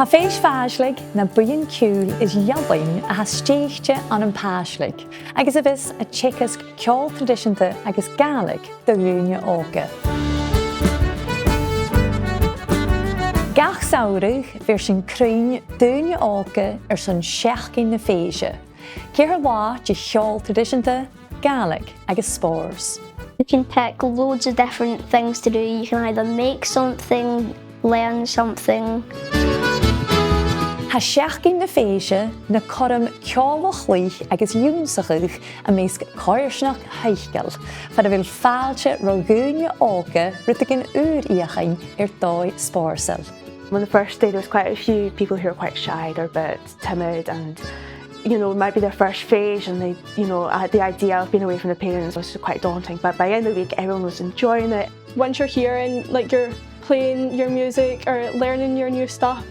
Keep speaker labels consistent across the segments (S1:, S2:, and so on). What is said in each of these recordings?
S1: Fèis Phàislig na buin cúil is jabain a hastéiste an an páislig, agus a vis a tchecas ceol tradiisianta agus Gaelic do Lúne óga. Gach saoirigh vir sin cruinn Lúne óga son seachcin na féise. Ceir lá de ceol tradiisianta Gaelic agus spórs.
S2: You can pick loads of different things to do. You can either make something, learn something.
S1: Seachcin na féise na coram ceolach lích agus dúnsachach a measc cóirsnach heichgal, fad a bhfuil fáilte Lúne óga rutagin íachain dói spórsel.
S3: On the first day there was quite a few people who were quite shy, they're a bit timid and it might be their first phase and they, the idea of being away from the parents was quite daunting, but by the end of the week everyone was enjoying it.
S4: Once you're here and you're playing your music or learning your new stuff,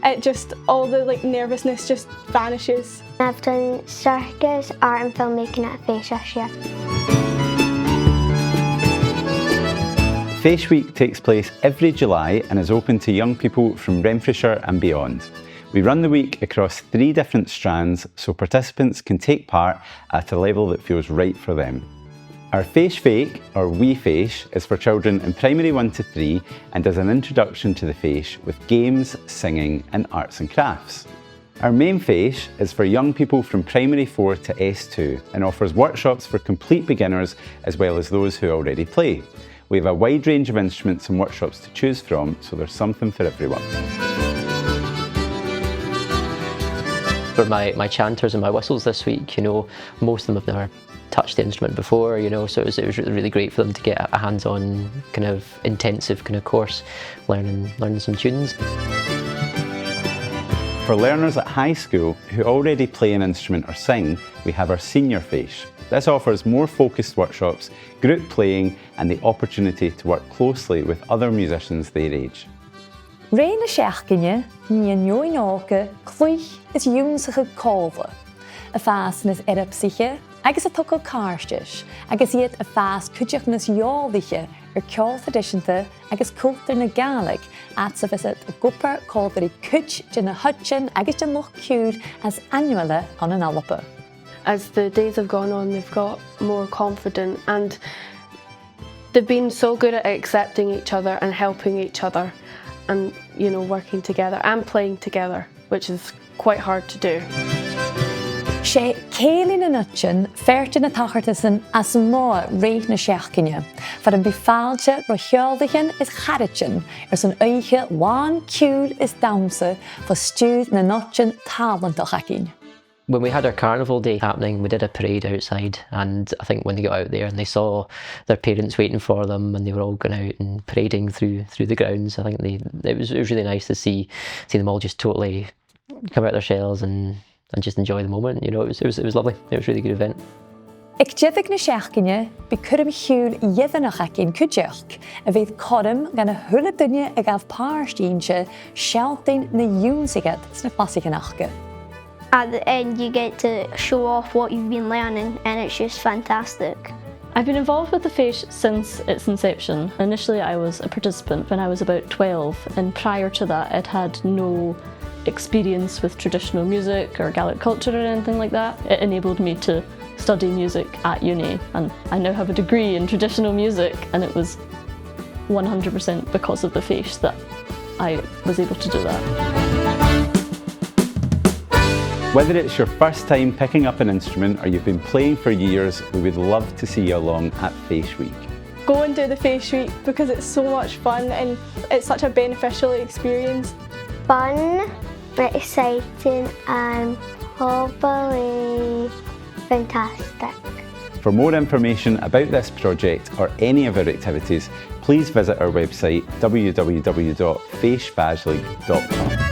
S4: it just, all the nervousness just vanishes.
S2: I've done circus, art and filmmaking at Fèis this year.
S5: Fèis Week takes place every July and is open to young people from Renfrewshire and beyond. We run the week across 3 different strands so participants can take part at a level that feels right for them. Our Fèis Phàislig, or Wee Fèis, is for children in primary 1 to 3 and is an introduction to the Fèis with games, singing and arts and crafts. Our main Fèis is for young people from primary 4 to S2 and offers workshops for complete beginners as well as those who already play. We have a wide range of instruments and workshops to choose from, so there's something for everyone.
S6: For my chanters and my whistles this week, most of them have never touched the instrument before, so it was really great for them to get a hands-on kind of intensive kind of course learning some tunes.
S5: For learners at high school who already play an instrument or sing, we have our Senior Phàis. This offers more focused workshops, group playing and the opportunity to work closely with other musicians their age.
S1: Ré na seachcinne ní an Lúne óga clúich is dúnsacha cóla. A fás nas erapsiche agus a tucail cáirstis, agus iad a fás cuideach nas jólaige ceol tradiisianta agus cultúr na Gaelic at sa visit a gopur códarí cuid de na hutchin agus de loch cúr as annuala on an alapa.
S3: As the days have gone on, they've got more confident and they've been so good at accepting each other and helping each other and, working together and playing together, which is quite hard to do.
S1: Sé célín na nutchin fertin na tachartasan as mór réith na seachcinne, fad an bifáilte cheoldaichin is charitchin san uige lán cúil is damsa for stúd na nutchin talentach acin.
S6: When we had our carnival day happening, we did a parade outside, and I think when they got out there and they saw their parents waiting for them and they were all going out and parading through the grounds, I think it was really nice to see them all just totally come out their shells and just enjoy the moment. It was lovely. It was a really good event.
S1: Ik jithig na seachcinne be cuirim hiúil iadhanach acin cuideach, a bheith corim gan a thula duine a gabh páirtíonse sealtain na dúnsaigad sna clasicannachcha.
S2: At the end you get to show off what you've been learning and it's just fantastic.
S7: I've been involved with the Fèis since its inception. Initially I was a participant when I was about 12, and prior to that I'd had no experience with traditional music or Gaelic culture or anything like that. It enabled me to study music at uni, and I now have a degree in traditional music, and it was 100% because of the Fèis that I was able to do that.
S5: Whether it's your first time picking up an instrument or you've been playing for years, we would love to see you along at Fèis Week.
S4: Go and do the Fèis Week because it's so much fun and it's such a beneficial experience.
S2: Fun, exciting and hopefully fantastic.
S5: For more information about this project or any of our activities, please visit our website www.feisphàislig.com.